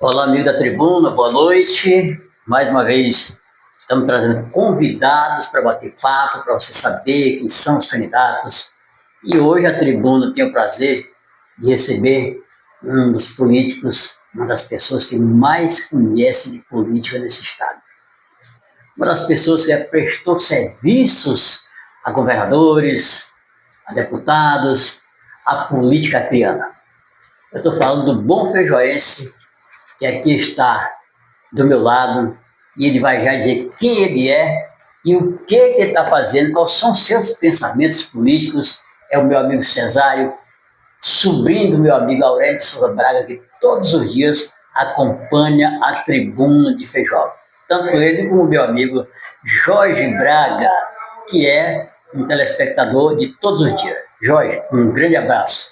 Olá, amigo da tribuna, boa noite. Mais uma vez, estamos trazendo convidados para bater papo, para você saber quem são os candidatos. E hoje a tribuna tem o prazer de receber um dos políticos, uma das pessoas que mais conhecem de política nesse estado. Uma das pessoas que prestou serviços a governadores, a deputados, a política acriana. Eu estou falando do bom feijoense, que aqui está do meu lado, e ele vai já dizer quem ele é e o que ele está fazendo, quais são seus pensamentos políticos. É o meu amigo Cesário, sobrinho do meu amigo Aurélio de Souza Braga, que todos os dias acompanha a tribuna de Feijó. Tanto ele como o meu amigo Jorge Braga, que é um telespectador de todos os dias. Jorge, um grande abraço.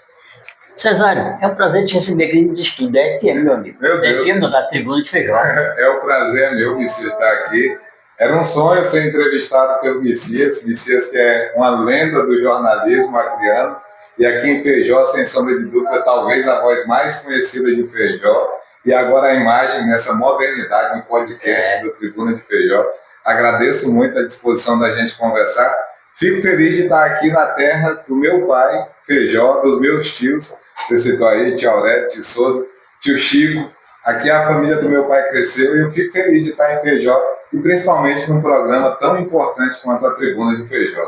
Cesário, é um prazer te receber aqui no estúdio da FM, meu amigo. Meu Deus. FM da Tribuna de Feijó. É um prazer meu, Messias, estar aqui. Era um sonho ser entrevistado pelo Messias que é uma lenda do jornalismo acriano, e aqui em Feijó, sem sombra de dúvida, talvez a voz mais conhecida de Feijó, e agora a imagem nessa modernidade no podcast do Tribuna de Feijó. Agradeço muito a disposição da gente conversar. Fico feliz de estar aqui na terra do meu pai, Feijó, dos meus tios. Você citou aí, tio Aurélio, tio Souza, tio Chico. Aqui a família do meu pai cresceu e eu fico feliz de estar em Feijó, e principalmente num programa tão importante quanto a Tribuna de Feijó.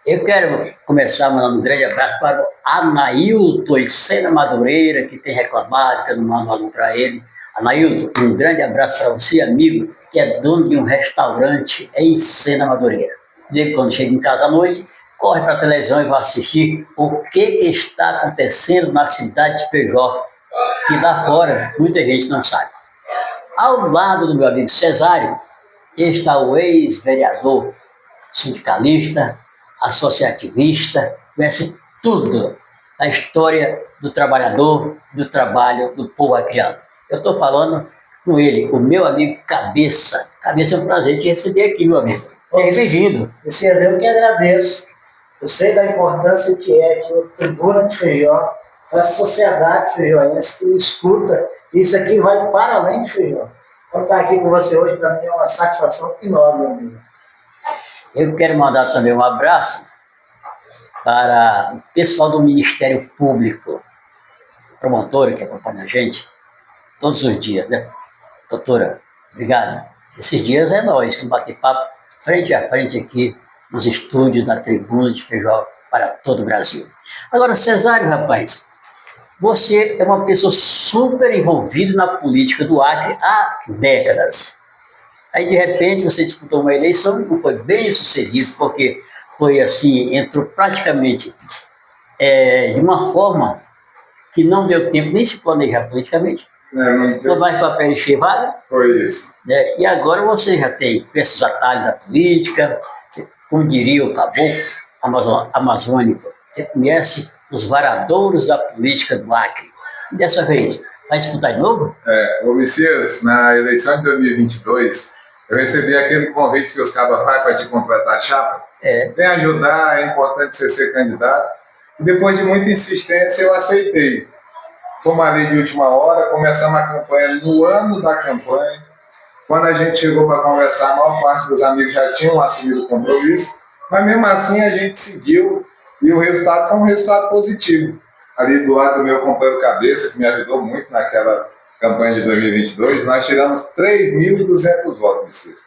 Eu quero começar mandando um grande abraço para o Anailton e Sena Madureira, que tem reclamado, que eu não mando algo para ele. Anailton, um grande abraço para você, amigo, que é dono de um restaurante em Sena Madureira. Digo, quando chega em casa à noite, corre para a televisão e vai assistir o que está acontecendo na cidade de Feijó, que lá fora muita gente não sabe. Ao lado do meu amigo Cesário está o ex-vereador, sindicalista, associativista, conhece tudo da história do trabalhador, do trabalho do povo acriano. Eu estou falando com ele, o meu amigo Cabeça. Cabeça, é um prazer te receber aqui, meu amigo. Bem-vindo. Eu que agradeço. Eu sei da importância que é que o Tribuna de Feijó, para a sociedade feijoense que escuta, isso aqui vai para além de Feijó. Então, estar aqui com você hoje, para mim, é uma satisfação enorme, meu amigo. Eu quero mandar também um abraço para o pessoal do Ministério Público, promotora que acompanha a gente todos os dias, né? Doutora, obrigado. Esses dias é nós que bater papo frente a frente aqui nos estúdios da Tribuna de Feijó para todo o Brasil. Agora, Cesário, rapaz, você é uma pessoa super envolvida na política do Acre há décadas. Aí, de repente, você disputou uma eleição e não foi bem sucedido, porque foi assim, entrou praticamente de uma forma que não deu tempo nem se planejar politicamente. Não mais para preencher vaga. Foi isso. E agora você já tem esses atalhos da política, como diria o caboclo amazônico, você conhece os varadouros da política do Acre. E dessa vez, vai disputar de novo? Ô Messias, na eleição de 2022, eu recebi aquele convite que os cabas fazem para te completar a chapa. Vem ajudar, é importante você ser candidato. E depois de muita insistência, eu aceitei. Fomos ali de última hora, começamos a campanha no ano da campanha. Quando a gente chegou para conversar, a maior parte dos amigos já tinham assumido o compromisso, mas mesmo assim a gente seguiu e o resultado foi um resultado positivo. Ali do lado do meu companheiro Cabeça, que me ajudou muito naquela campanha de 2022, nós tiramos 3.200 votos, Messias.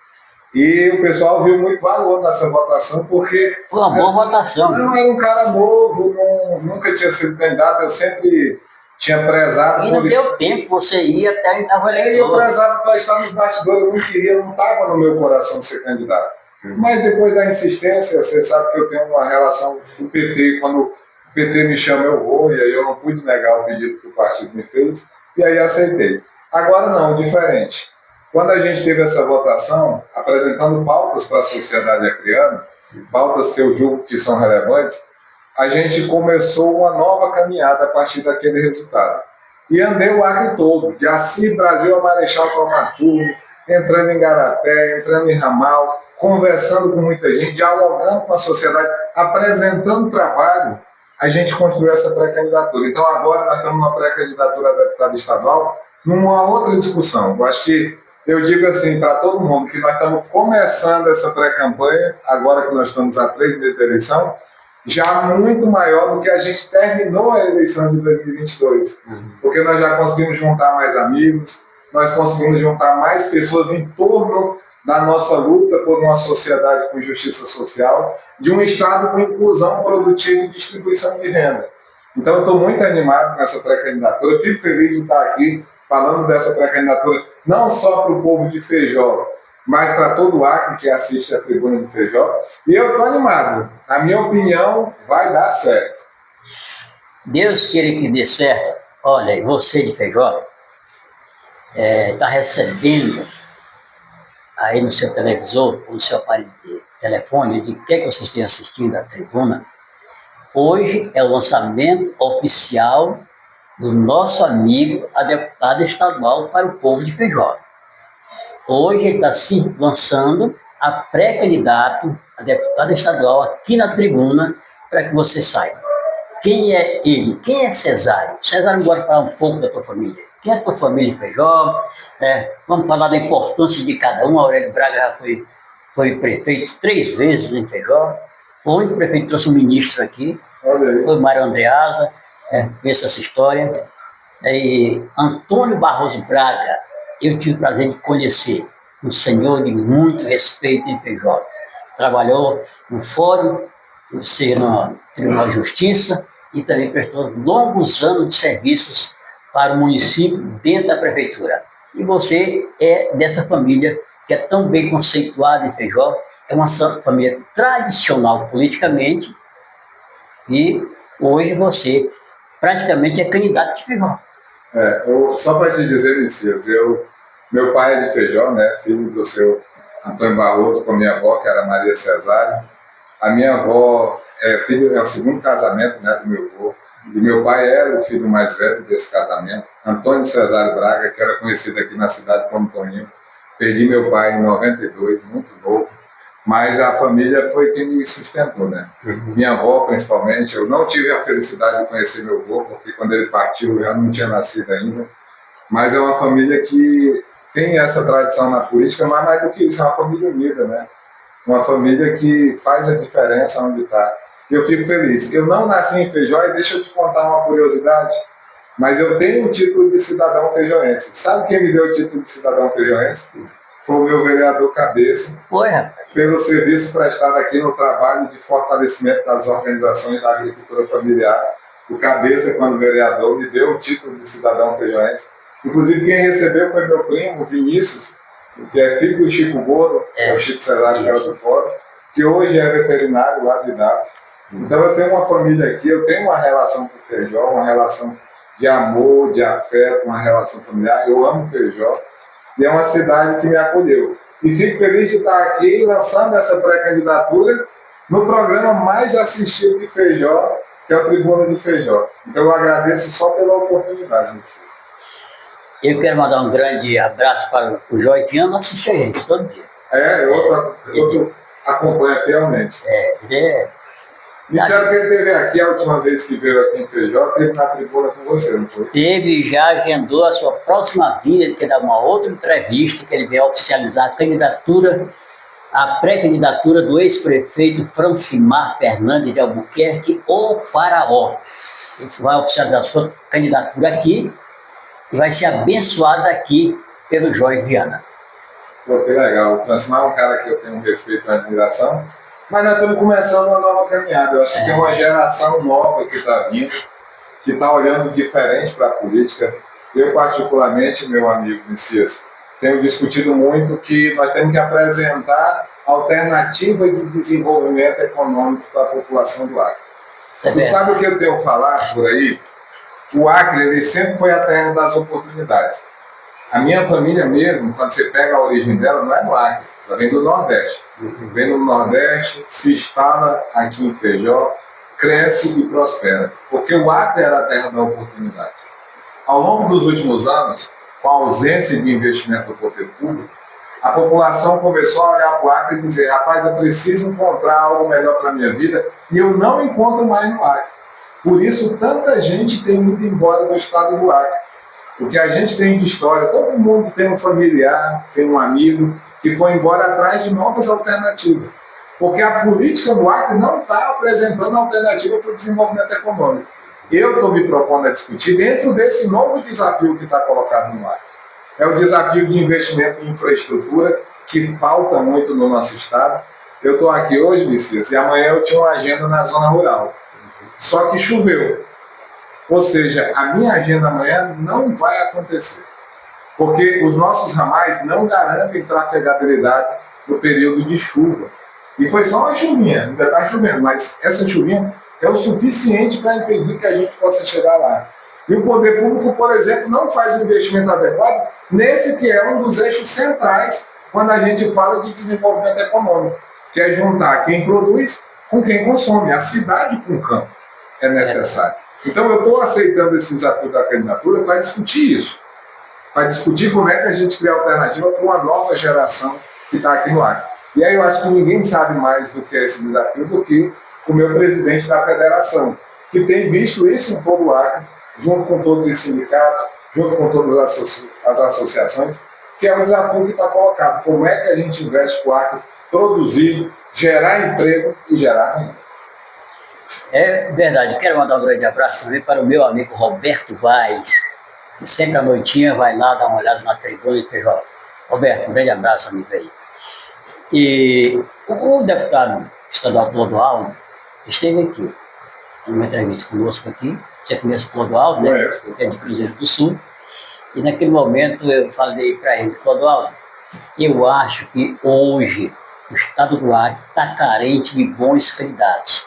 E o pessoal viu muito valor nessa votação, porque... Foi uma boa votação. Não era um cara novo, nunca tinha sido candidato, eu sempre tinha prezado... E não deu tempo, você ia até a oitava eleição. Eu prezava para estar nos bastidores, eu não queria, não estava no meu coração ser candidato. Mas depois da insistência, você sabe que eu tenho uma relação com o PT, quando o PT me chama eu vou, e aí eu não pude negar o pedido que o partido me fez, e aí aceitei. Agora não, diferente. Quando a gente teve essa votação, apresentando pautas para a sociedade acriana, pautas que eu julgo que são relevantes, a gente começou uma nova caminhada a partir daquele resultado. E andei o Acre todo, de Assis Brasil a Marechal Thaumaturgo, entrando em Garapé, entrando em Ramal, conversando com muita gente, dialogando com a sociedade, apresentando trabalho, a gente construiu essa pré-candidatura. Então agora nós estamos numa pré-candidatura a deputado estadual numa outra discussão. Eu acho que eu digo assim para todo mundo que nós estamos começando essa pré-campanha, agora que nós estamos há 3 meses da eleição, já muito maior do que a gente terminou a eleição de 2022. Porque nós já conseguimos juntar mais amigos, nós conseguimos juntar mais pessoas em torno da nossa luta por uma sociedade com justiça social, de um Estado com inclusão produtiva e distribuição de renda. Então, eu estou muito animado com essa pré-candidatura. Eu fico feliz de estar aqui falando dessa pré-candidatura, não só para o povo de Feijó, mas para todo o Acre que assiste a Tribuna de Feijó. E eu estou animado. Na minha opinião, vai dar certo. Deus queira que dê certo. Olha, você de Feijó está recebendo aí no seu televisor, ou no seu aparelho de telefone, de que vocês estão assistindo a Tribuna. Hoje é o lançamento oficial do nosso amigo, a deputada estadual para o povo de Feijó. Hoje ele está se lançando a pré-candidato a deputada estadual aqui na Tribuna, para que você saiba. Quem é ele? Quem é Cesário? Cesário, agora falar um pouco da tua família. Quem é a tua família em Feijó? Vamos falar da importância de cada um. Aurélio Braga já foi prefeito 3 vezes em Feijó. Hoje o prefeito trouxe um ministro aqui, foi o Mário Andreasa, conheço essa história. E Antônio Barroso Braga, eu tive o prazer de conhecer, um senhor de muito respeito em Feijó. Trabalhou no Fórum, no Tribunal de Justiça, e também prestou longos anos de serviços para o município dentro da prefeitura. E você é dessa família que é tão bem conceituada em Feijó, é uma família tradicional politicamente, e hoje você praticamente é candidato de Feijó. Só para te dizer, Messias, meu pai é de Feijó, né, filho do seu Antônio Barroso com a minha avó, que era Maria Cesário. A minha avó é o segundo casamento, né, do meu avô. E meu pai era o filho mais velho desse casamento, Antônio Cesário Braga, que era conhecido aqui na cidade como Toninho. Perdi meu pai em 92, muito novo, mas a família foi quem me sustentou, né? Minha avó, principalmente. Eu não tive a felicidade de conhecer meu avô, porque quando ele partiu eu já não tinha nascido ainda. Mas é uma família que tem essa tradição na política, mas mais do que isso, é uma família unida, né? Uma família que faz a diferença onde está. E eu fico feliz. Eu não nasci em Feijó, e deixa eu te contar uma curiosidade, mas eu tenho o título de cidadão feijoense. Sabe quem me deu o título de cidadão feijoense? Foi o meu vereador Cabeça, pelo serviço prestado aqui no trabalho de fortalecimento das organizações da agricultura familiar. O Cabeça, quando vereador, me deu o título de cidadão feijoense. Inclusive, quem recebeu foi meu primo, Vinícius, que é filho do Chico Gordo, o Chico Cesário, que era do Fórum, que hoje é veterinário lá de Idade. Então eu tenho uma família aqui, eu tenho uma relação com o Feijó, uma relação de amor, de afeto, uma relação familiar. Eu amo Feijó e é uma cidade que me acolheu. E fico feliz de estar aqui lançando essa pré-candidatura no programa mais assistido de Feijó, que é o Tribuna de Feijó. Então eu agradeço só pela oportunidade, vocês. Eu quero mandar um grande abraço para o Joiviano, assiste a gente todo dia. Eu acompanho fielmente. Disseram que ele esteve aqui a última vez que veio aqui em Feijó, esteve na Tribuna com você, não foi? Teve, já agendou a sua próxima vinda, ele quer dar uma outra entrevista, que ele vai oficializar a candidatura, a pré-candidatura do ex-prefeito Francimar Fernandes de Albuquerque, o Faraó. Ele vai oficializar a sua candidatura aqui e vai ser abençoado aqui pelo Jorge Viana. Pô, que legal. O Francimar é um cara que eu tenho um respeito e uma admiração. Mas nós estamos começando uma nova caminhada. Eu acho que tem uma geração nova que está vindo, que está olhando diferente para a política. Eu, particularmente, meu amigo Messias, tenho discutido muito que nós temos que apresentar alternativas de desenvolvimento econômico para a população do Acre. E sabe o que eu tenho falado por aí? O Acre, ele sempre foi a terra das oportunidades. A minha família mesmo, quando você pega a origem dela, não é no Acre. Ela vem do Nordeste. Vem do Nordeste, se instala aqui em Feijó, cresce e prospera. Porque o Acre era a terra da oportunidade. Ao longo dos últimos anos, com a ausência de investimento do poder público, a população começou a olhar para o Acre e dizer: rapaz, eu preciso encontrar algo melhor para a minha vida e eu não encontro mais no Acre. Por isso, tanta gente tem ido embora do estado do Acre. O que a gente tem de história, todo mundo tem um familiar, tem um amigo que foi embora atrás de novas alternativas. Porque a política do Acre não está apresentando alternativa para o desenvolvimento econômico. Eu estou me propondo a discutir dentro desse novo desafio que está colocado no Acre. É o desafio de investimento em infraestrutura, que falta muito no nosso estado. Eu estou aqui hoje, Messias, e amanhã eu tinha uma agenda na zona rural. Só que choveu. Ou seja, a minha agenda amanhã não vai acontecer. Porque os nossos ramais não garantem trafegabilidade no período de chuva. E foi só uma chuvinha, ainda está chovendo, mas essa chuvinha é o suficiente para impedir que a gente possa chegar lá. E o poder público, por exemplo, não faz o investimento adequado nesse que é um dos eixos centrais quando a gente fala de desenvolvimento econômico, que é juntar quem produz com quem consome, a cidade com o campo é necessário. Então eu estou aceitando esse desafio da candidatura para discutir isso, para discutir como é que a gente cria alternativa para uma nova geração que está aqui no Acre. E aí eu acho que ninguém sabe mais do que é esse desafio do que o meu presidente da federação, que tem visto isso em todo o Acre, junto com todos os sindicatos, junto com todas as associações, que é o desafio que está colocado. Como é que a gente investe para o Acre produzir, gerar emprego e gerar renda? É verdade. Quero mandar um grande abraço também para o meu amigo Roberto Vaz, que sempre à noitinha vai lá dar uma olhada na tribuna de Feijó. Roberto, um grande abraço, amigo aí. E o deputado estadual Clodoaldo esteve aqui, numa entrevista conosco aqui. Você conhece o Clodoaldo, né? Que é de Cruzeiro do Sul. E naquele momento eu falei para ele, Clodoaldo, eu acho que hoje o estado do Acre está carente de bons candidatos.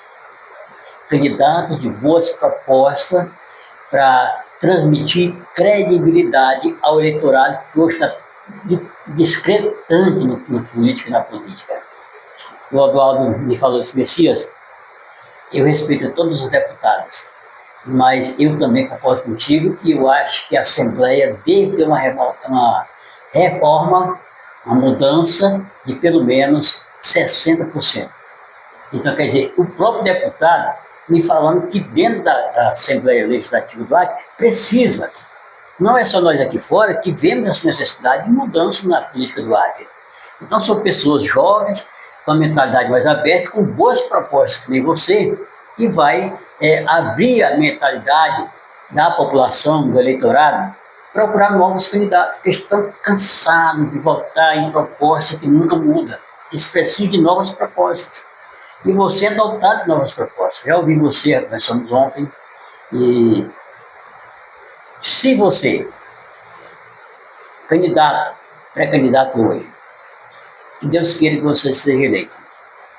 Candidatos de boas propostas para transmitir credibilidade ao eleitorado que hoje está discretante no político e na política. O Clodoaldo me falou assim, Messias, eu respeito todos os deputados, mas eu também concordo contigo e eu acho que a Assembleia deve ter uma reforma, uma mudança de pelo menos 60%. Então, quer dizer, o próprio deputado me falando que dentro da Assembleia Legislativa do Acre precisa. Não é só nós aqui fora que vemos essa necessidade de mudança na política do Acre. Então, são pessoas jovens, com a mentalidade mais aberta, com boas propostas, que nem você, que vai abrir a mentalidade da população, do eleitorado, procurar novos candidatos, que estão cansados de votar em propostas que nunca mudam. Eles precisam de novas propostas. E você é dotado de novas propostas. Já ouvi você, conversamos ontem, e se você, candidato, pré-candidato hoje, que Deus queira que você seja eleito,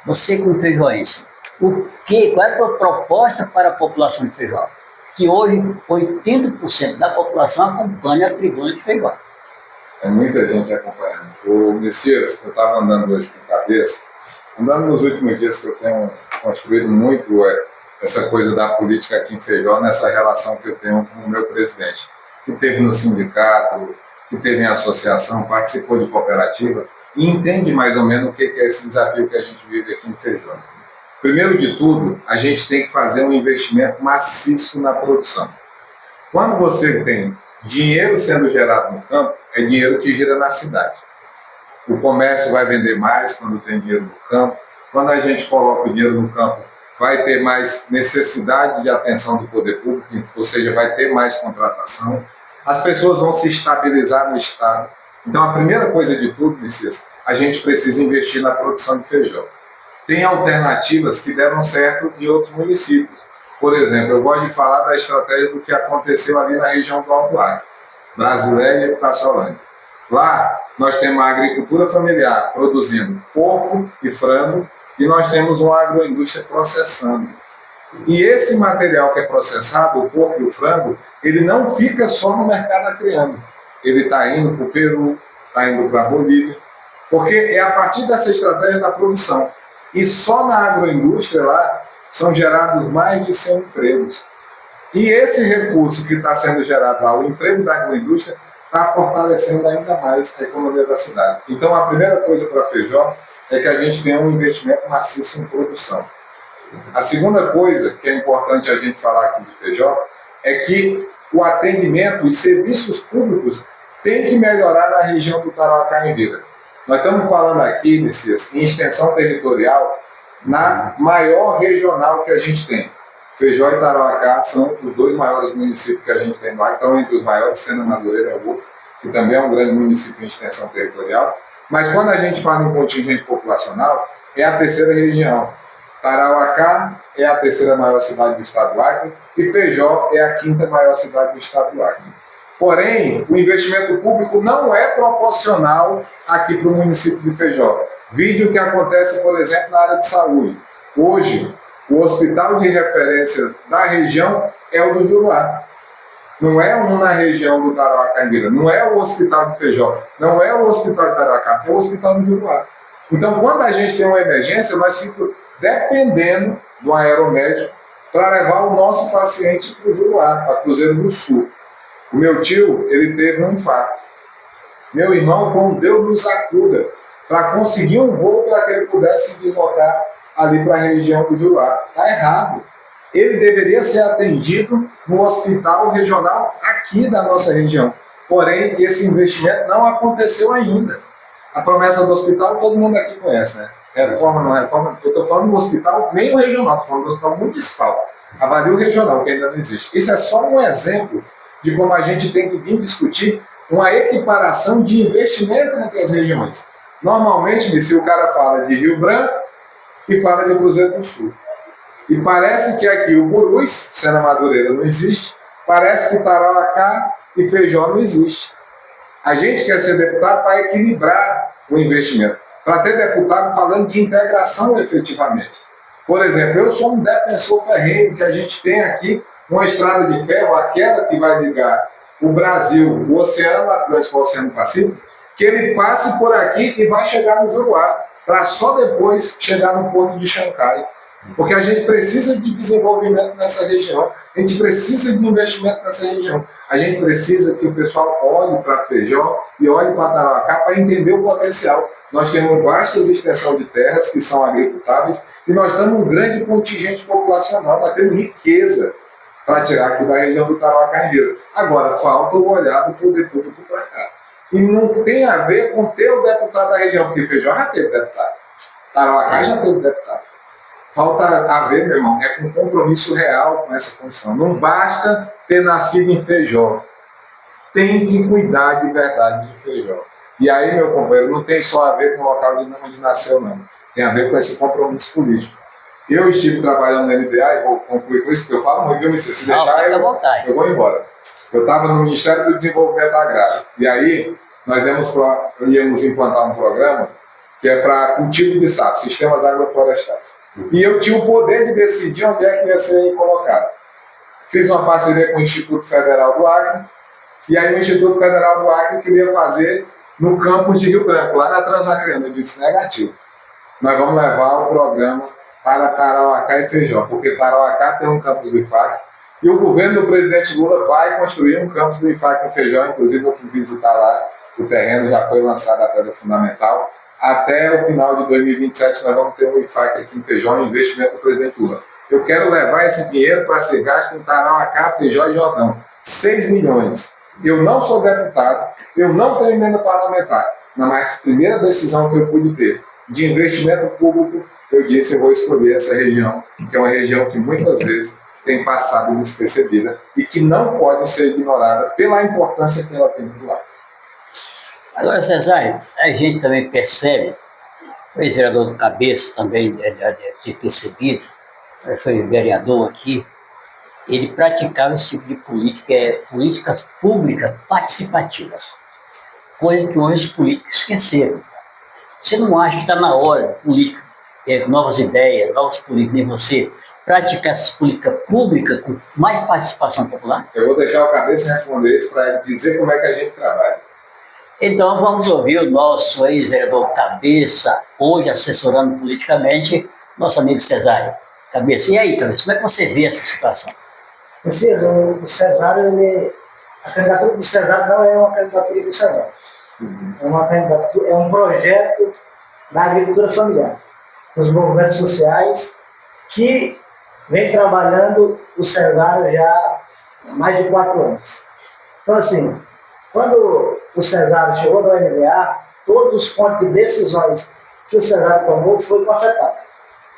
você como feijoense, qual é a tua proposta para a população de Feijó? Que hoje 80% da população acompanha a tribuna de Feijó. É muita gente acompanhando. O Messias, eu estava andando hoje com cabeça, andando nos últimos dias que eu tenho construído muito essa coisa da política aqui em Feijó, nessa relação que eu tenho com o meu presidente, que teve no sindicato, que teve em associação, participou de cooperativa, e entende mais ou menos o que é esse desafio que a gente vive aqui em Feijó. Primeiro de tudo, a gente tem que fazer um investimento maciço na produção. Quando você tem dinheiro sendo gerado no campo, é dinheiro que gira na cidade. O comércio vai vender mais quando tem dinheiro no campo. Quando a gente coloca o dinheiro no campo, vai ter mais necessidade de atenção do poder público, ou seja, vai ter mais contratação. As pessoas vão se estabilizar no estado. Então, a primeira coisa de tudo, Messias, a gente precisa investir na produção de feijão. Tem alternativas que deram certo em outros municípios. Por exemplo, eu gosto de falar da estratégia do que aconteceu ali na região do Alto Acre, Brasileira e Epitaciolândia. Lá, nós temos uma agricultura familiar produzindo porco e frango e nós temos uma agroindústria processando. E esse material que é processado, o porco e o frango, ele não fica só no mercado acreano. Ele está indo para o Peru, está indo para a Bolívia, porque é a partir dessa estratégia da produção. E só na agroindústria lá são gerados mais de 100 empregos. E esse recurso que está sendo gerado lá, o emprego da agroindústria, está fortalecendo ainda mais a economia da cidade. Então, a primeira coisa para Feijó é que a gente tenha um investimento maciço em produção. A segunda coisa que é importante a gente falar aqui de Feijó é que o atendimento, os serviços públicos têm que melhorar na região do Tarauacá-Imbira. Nós estamos falando aqui, Messias, em extensão territorial, na maior regional que a gente tem. Feijó e Tarauacá são os dois maiores municípios que a gente tem lá, estão entre os maiores, sendo Madureira e Augusto, que também é um grande município em extensão territorial. Mas quando a gente fala em contingente populacional, é a terceira região. Tarauacá é a terceira maior cidade do estado do Acre e Feijó é a quinta maior cidade do estado do Acre. Porém, o investimento público não é proporcional aqui para o município de Feijó. Vídeo que acontece, por exemplo, na área de saúde. Hoje, o hospital de referência da região é o do Juruá. Não é um na região do Tarauacá-Imbira, não é o hospital de Feijó, não é o hospital de Tarauacá, é o hospital do Juruá. Então, quando a gente tem uma emergência, nós ficamos dependendo do aeromédico para levar o nosso paciente para o Juruá, para Cruzeiro do Sul. O meu tio, ele teve um infarto. Meu irmão foi um Deus nos acuda para conseguir um voo para que ele pudesse se deslocar ali para a região do Juruá. Está errado. Ele deveria ser atendido no hospital regional aqui da nossa região. Porém, esse investimento não aconteceu ainda. A promessa do hospital todo mundo aqui conhece, né? Reforma, não reforma. Eu estou falando do hospital, nem o regional, estou falando do hospital municipal. Avalie o regional, que ainda não existe. Isso é só um exemplo de como a gente tem que vir discutir uma equiparação de investimento entre as regiões. Normalmente, se o cara fala de Rio Branco e fala de Cruzeiro do Sul. E parece que aqui o Purus, sendo a Madureira, não existe. Parece que Tarauacá e Feijó não existe. A gente quer ser deputado para equilibrar o investimento. Para ter deputado falando de integração efetivamente. Por exemplo, eu sou um defensor ferrenho que a gente tem aqui uma estrada de ferro, aquela que vai ligar o Brasil, o Oceano Atlântico ao Oceano Pacífico, que ele passe por aqui e vai chegar no Juruá, para só depois chegar no porto de Xangai. Porque a gente precisa de desenvolvimento nessa região, a gente precisa de investimento nessa região. A gente precisa que o pessoal olhe para Feijó e olhe para Tarauacá para entender o potencial. Nós temos vastas extensões de terras que são agricultáveis e nós temos um grande contingente populacional, nós temos riqueza para tirar aqui da região do Tarauacá-Imbira. Agora, falta o olhar do poder público para cá. E não tem a ver com ter o deputado da região, porque Feijó já teve deputado, Tarauacá já teve deputado. Falta a ver, meu irmão, é com compromisso real com essa condição. Não basta ter nascido em Feijó. Tem que cuidar de verdade de Feijó. E aí, meu companheiro, não tem só a ver com o local de onde nasceu, não. Tem a ver com esse compromisso político. Eu estive trabalhando no MDA, e vou concluir com isso, porque eu falo muito, viu, se deixar, eu vou embora. Eu estava no Ministério do Desenvolvimento Agrário. E aí, nós íamos implantar um programa que é para cultivo de sapo, sistemas agroflorestais. E eu tinha o poder de decidir onde é que ia ser colocado. Fiz uma parceria com o Instituto Federal do Acre, e aí o Instituto Federal do Acre queria fazer no campus de Rio Branco, lá na Transacreana. Eu disse, negativo. Nós vamos levar o programa para Tarauacá e Feijó, porque Tarauacá tem um campus do IFAC, e o governo do presidente Lula vai construir um campus do IFAC em Feijó. Inclusive eu fui visitar lá, o terreno já foi lançado a pedra fundamental. Até o final de 2027 nós vamos ter um IFAC aqui em Feijó, um investimento do presidente Lula. Eu quero levar esse dinheiro para ser gasto em Tarauacá, Feijó e Jordão. 6 milhões. Eu não sou deputado, eu não tenho emenda parlamentar. Mas a primeira decisão que eu pude ter de investimento público, eu disse, eu vou escolher essa região, que é uma região que muitas vezes tem passado despercebida e que não pode ser ignorada pela importância que ela tem do lado. Agora, Cesário, a gente também percebe, o ex-vereador do Cabeça também deve ter percebido, foi vereador aqui, ele praticava esse tipo de política, políticas públicas participativas, coisa que hoje os políticos esqueceram. Você não acha que está na hora, política, novas ideias, novos políticos, nem você, praticar essa política pública com mais participação popular? Eu vou deixar o Cabeça responder isso para dizer como é que a gente trabalha. Então vamos ouvir o nosso ex-vereador Cabeça, hoje assessorando politicamente, nosso amigo Cesário. Cabeça, e aí, Cabeça, como é que você vê essa situação? O Cesário, a candidatura do Cesário não é uma candidatura do Cesário. É um projeto da agricultura familiar, dos movimentos sociais, que vem trabalhando o Cesário já mais de 4 anos. Então, assim, quando o Cesário chegou no MDA, todos os pontos de decisões que o Cesário tomou foi com a FETAC,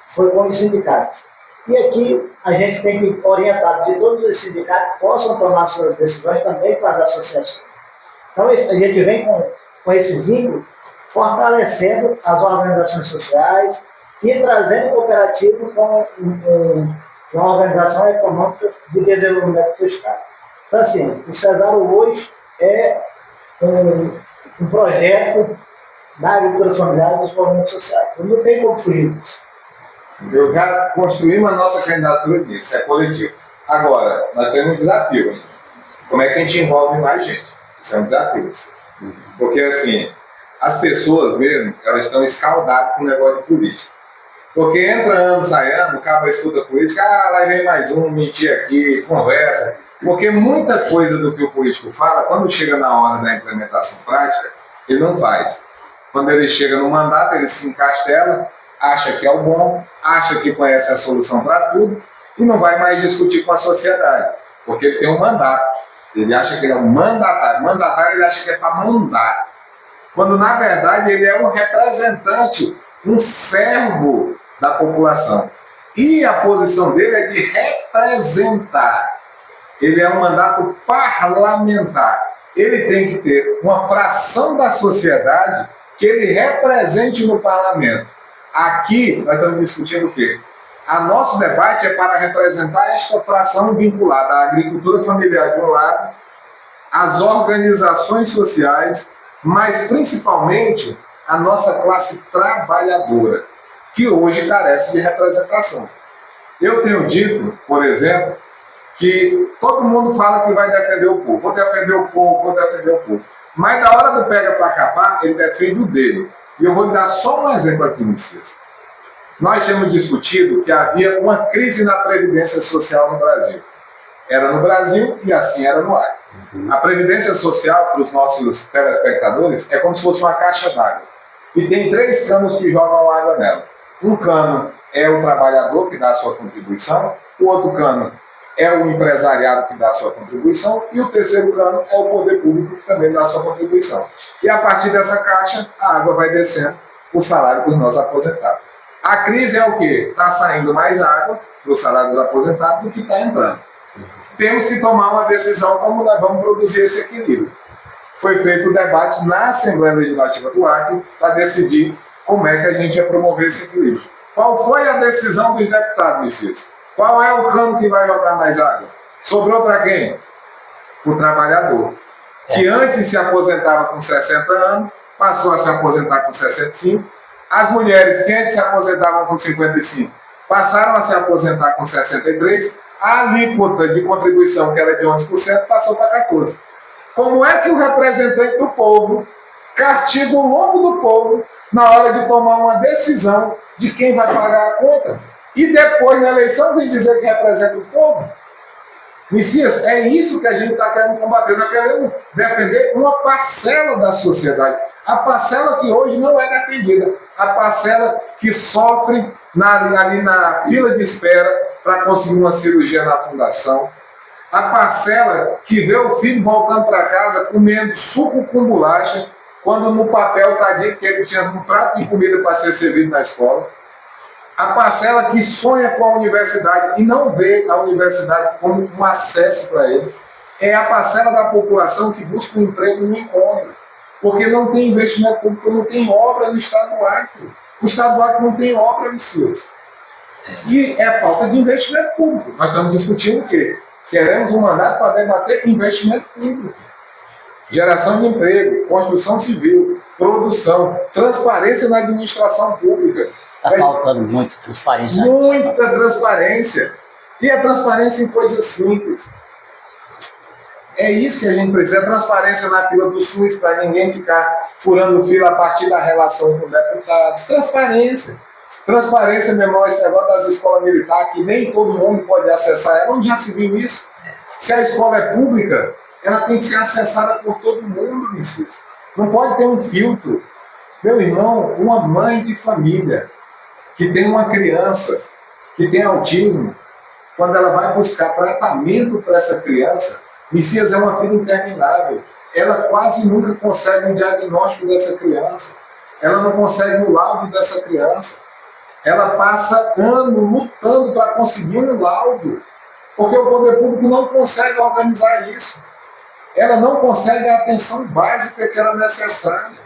foi com os sindicatos. E aqui a gente tem que orientar que todos os sindicatos possam tomar suas decisões também com as associações. Então, a gente vem com esse vínculo fortalecendo as organizações sociais e trazendo o cooperativo como uma organização econômica de desenvolvimento do Estado. Então, assim, o Cesário hoje é um projeto da agricultura familiar e dos movimentos sociais. Não tem como fugir disso. Eu já construímos a nossa candidatura disso, é coletivo. Agora, nós temos um desafio. Como é que a gente envolve mais gente? Isso é um desafio. Porque, assim, as pessoas mesmo, elas estão escaldadas com o negócio de política. Porque entra ano, sai ano, o cara escuta política, lá vem mais um, mentir aqui, conversa. Porque muita coisa do que o político fala, quando chega na hora da implementação prática, ele não faz. Quando ele chega no mandato, ele se encastela, acha que é o bom, acha que conhece a solução para tudo e não vai mais discutir com a sociedade, porque ele tem um mandato. Ele acha que ele é um mandatário. Mandatário ele acha que é para mandar. Quando, na verdade, ele é um representante, um servo da população. E a posição dele é de representar. Ele é um mandato parlamentar. Ele tem que ter uma fração da sociedade que ele represente no parlamento. Aqui, nós estamos discutindo o quê? Nosso debate é para representar esta fração vinculada à agricultura familiar de um lado, às organizações sociais, mas principalmente a nossa classe trabalhadora, que hoje carece de representação. Eu tenho dito, por exemplo, que todo mundo fala que vai defender o povo. Vou defender o povo, vou defender o povo. Mas na hora do pega para capar, ele defende o dele. E eu vou lhe dar só um exemplo aqui, Messias. Nós tínhamos discutido que havia uma crise na Previdência Social no Brasil. Era no Brasil e assim era no Acre. A Previdência Social, para os nossos telespectadores, é como se fosse uma caixa d'água. E tem 3 canos que jogam água nela. Um cano é o trabalhador que dá a sua contribuição, o outro cano é o empresariado que dá a sua contribuição e o terceiro cano é o poder público que também dá a sua contribuição. E a partir dessa caixa, a água vai descendo o salário dos nossos aposentados. A crise é o quê? Está saindo mais água do salário dos aposentados do que está entrando. Temos que tomar uma decisão como nós vamos produzir esse equilíbrio. Foi feito o debate na Assembleia Legislativa do Acre para decidir como é que a gente ia promover esse equilíbrio. Qual foi a decisão dos deputados, Messias? Qual é o cano que vai jogar mais água? Sobrou para quem? O trabalhador, que antes se aposentava com 60 anos, passou a se aposentar com 65. As mulheres que antes se aposentavam com 55, passaram a se aposentar com 63. A alíquota de contribuição, que era de 11%, passou para 14%. Como é que o representante do povo castiga o lombo do povo na hora de tomar uma decisão de quem vai pagar a conta? E depois, na eleição, vem dizer que representa o povo? Messias, é isso que a gente está querendo combater. Nós queremos defender uma parcela da sociedade. A parcela que hoje não é defendida. A parcela que sofre ali na fila de espera para conseguir uma cirurgia na fundação. A parcela que vê o filho voltando para casa comendo suco com bolacha, quando no papel está dito que ele tinha um prato de comida para ser servido na escola. A parcela que sonha com a universidade e não vê a universidade como um acesso para eles. É a parcela da população que busca um emprego e não encontra. Porque não tem investimento público, não tem obra no Estado do Acre. O Estado do Acre não tem obra, Messias. E é falta de investimento público. Nós estamos discutindo o quê? Queremos um mandato para debater investimento público. Geração de emprego, construção civil, produção, transparência na administração pública. Está faltando muita transparência. Muita transparência. E a transparência em coisas simples. É isso que a gente precisa, transparência na fila do SUS, para ninguém ficar furando fila a partir da relação com o deputado. Transparência. Transparência, meu irmão, esse negócio das escolas militares, que nem todo mundo pode acessar ela. Onde já se viu isso? Se a escola é pública, ela tem que ser acessada por todo mundo, Messias. Não pode ter um filtro. Meu irmão, uma mãe de família que tem uma criança que tem autismo, quando ela vai buscar tratamento para essa criança, Messias é uma fila interminável. Ela quase nunca consegue um diagnóstico dessa criança. Ela não consegue o laudo dessa criança. Ela passa ano lutando para conseguir um laudo, porque o poder público não consegue organizar isso. Ela não consegue a atenção básica que era necessária.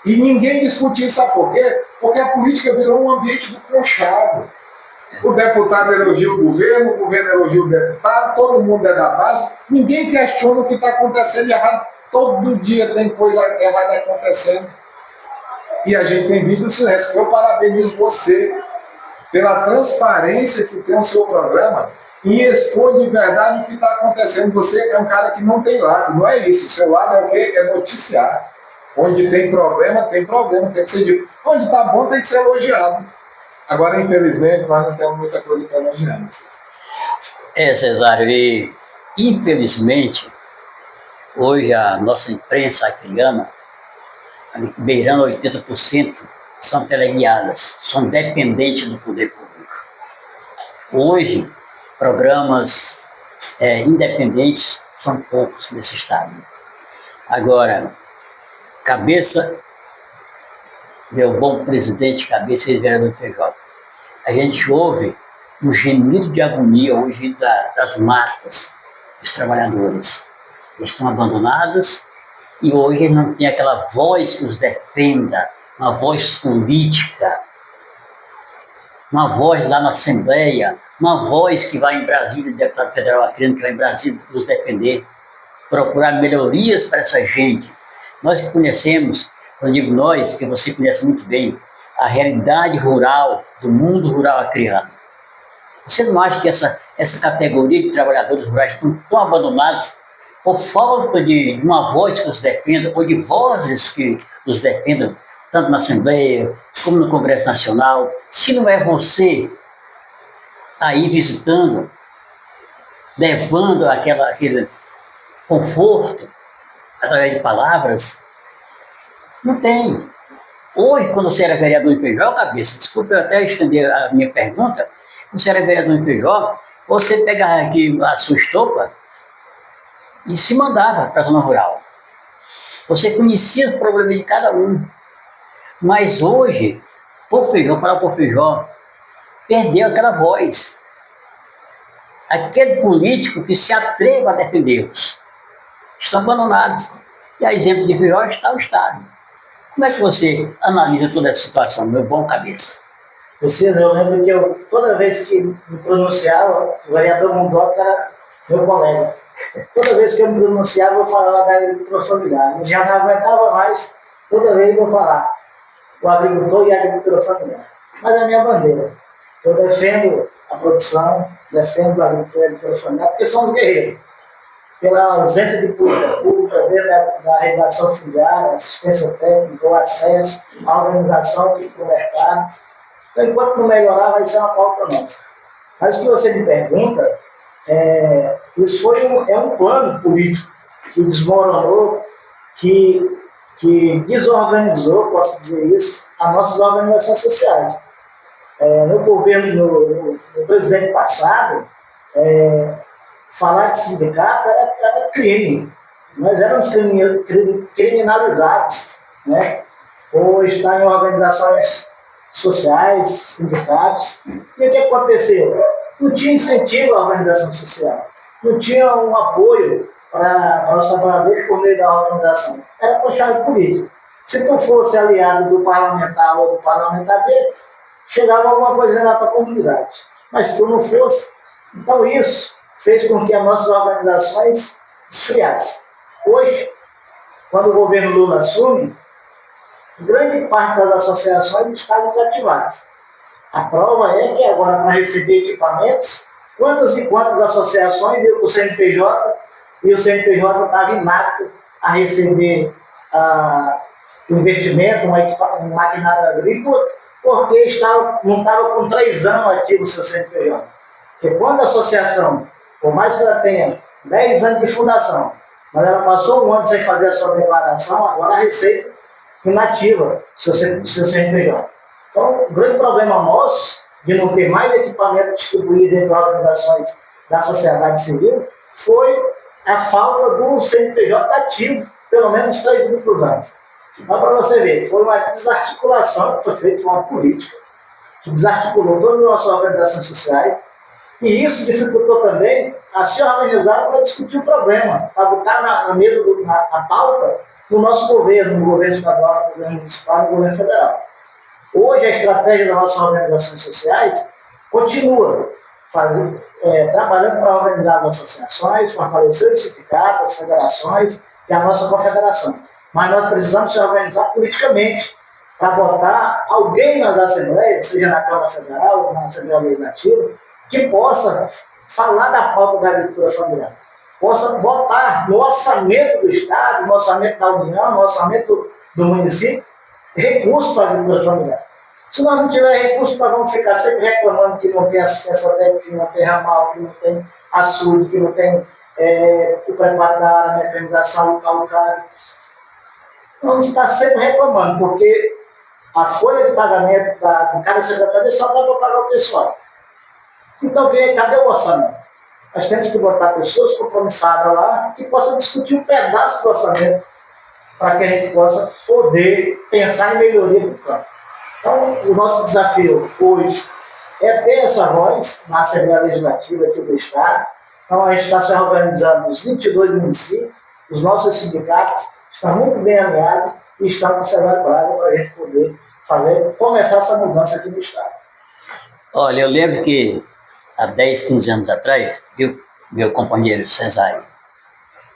E ninguém discute isso, sabe por quê? Porque a política virou um ambiente do conchavo. O deputado elogia o governo elogia o deputado, todo mundo é da base, ninguém questiona o que está acontecendo errado. Todo dia tem coisa errada acontecendo. E a gente tem visto o silêncio. Eu parabenizo você pela transparência que tem o seu programa em expor de verdade o que está acontecendo. Você é um cara que não tem lado, não é isso. O seu lado é o quê? É noticiar. Onde tem problema, tem que ser dito. Onde está bom, tem que ser elogiado. Agora, infelizmente, nós não temos muita coisa para elogiar. Cesário, e infelizmente, hoje a nossa imprensa acriana, beirando 80%, são teleguiadas, são dependentes do poder público. Hoje, programas independentes são poucos nesse estado. Agora, meu bom presidente, cabeça e vereador Feijó, a gente ouve um gemido de agonia hoje das matas dos trabalhadores. Eles estão abandonados e hoje não tem aquela voz que os defenda, uma voz política, uma voz lá na Assembleia, uma voz que vai em Brasília, o deputado federal Acreano, que vai em Brasília nos defender, procurar melhorias para essa gente. Nós que conhecemos, eu digo nós, porque você conhece muito bem, a realidade rural, do mundo rural acreano. Você não acha que essa categoria de trabalhadores rurais estão tão abandonados por falta de uma voz que os defenda, ou de vozes que os defendam, tanto na Assembleia como no Congresso Nacional? Se não é você aí visitando, levando aquele conforto através de palavras, não tem. Hoje, quando você era vereador em Feijó, cabeça, desculpa eu até estender a minha pergunta, quando você era vereador em Feijó, você pegava aqui a sua estopa e se mandava para a zona rural. Você conhecia os problemas de cada um. Mas hoje, por Feijó, perdeu aquela voz. Aquele político que se atreva a defendê-los. Estão abandonados. E a exemplo de Feijó está o Estado. Como é que você analisa toda essa situação, meu bom cabeça? Eu lembro que toda vez que me pronunciava, o vereador Mundoca era meu colega. Toda vez que eu me pronunciava, eu falava da agricultura familiar. Eu já não aguentava mais, toda vez eu falava o agricultor e a agricultura familiar. Mas é a minha bandeira. Eu defendo a produção, defendo a agricultura familiar, porque são os guerreiros. Pela ausência de política pública, desde a regulação fundiária, assistência técnica, o acesso, a organização do mercado. Então, enquanto não melhorar, vai ser uma pauta nossa. Mas o que você me pergunta, isso é um plano político que desmoronou, que desorganizou, posso dizer isso, as nossas organizações sociais. No governo, no presidente passado, falar de sindicato era crime. Nós éramos criminalizados, né? Ou estar em organizações sociais, sindicatos. E o que aconteceu? Não tinha incentivo à organização social. Não tinha um apoio para os trabalhadores por meio da organização. Era puxado político. Se tu fosse aliado do parlamentar ou do parlamentar B, chegava alguma coisa na tua comunidade. Mas se tu não fosse, então isso fez com que as nossas organizações esfriassem. Hoje, quando o governo Lula assume, grande parte das associações estavam desativadas. A prova é que agora, para receber equipamentos, quantas e quantas associações deu para o CNPJ, e o CNPJ estava inapto a receber o investimento, um maquinário agrícola, porque não estava com 3 anos ativo o seu CNPJ. Porque quando a associação, por mais que ela tenha 10 anos de fundação, mas ela passou um ano sem fazer a sua declaração, agora a Receita inativa seu CNPJ. Então, o grande problema nosso de não ter mais equipamento distribuído entre organizações da sociedade civil, foi a falta do CNPJ ativo, pelo menos 3 últimos anos. Então, para você ver, foi uma desarticulação que foi feita, foi uma política que desarticulou todas as nossas organizações sociais, e isso dificultou também a se organizar para discutir o problema, para botar na mesa, na pauta do nosso governo, no governo estadual, no governo municipal, no governo federal. Hoje, a estratégia das nossas organizações sociais continua trabalhando para organizar as associações, fortalecer os sindicatos, as federações e a nossa confederação. Mas nós precisamos se organizar politicamente para botar alguém nas assembleias, seja na Câmara Federal ou na Assembleia Legislativa, que possa falar da pauta da agricultura familiar, possa botar no orçamento do Estado, no orçamento da União, no orçamento do município, recursos para a agricultura familiar. Se nós não tiver recursos, nós vamos ficar sempre reclamando que não tem assistência técnica, que não tem ramal, que não tem açude, que não tem o preparo da área, a mecanização, o calcário. Vamos estar sempre reclamando, porque a folha de pagamento de cada secretaria só dá para pagar o pessoal. Então, cadê o orçamento? Nós temos que botar pessoas compromissadas lá que possam discutir um pedaço do orçamento para que a gente possa poder pensar em melhoria do campo. Então, o nosso desafio hoje é ter essa voz na Assembleia Legislativa aqui do Estado. Então, a gente está se organizando nos 22 municípios, os nossos sindicatos estão muito bem alinhados e estão com o cenário claro para a gente poder começar essa mudança aqui no Estado. Olha, eu lembro que há 10, 15 anos atrás, viu, meu companheiro Cesário,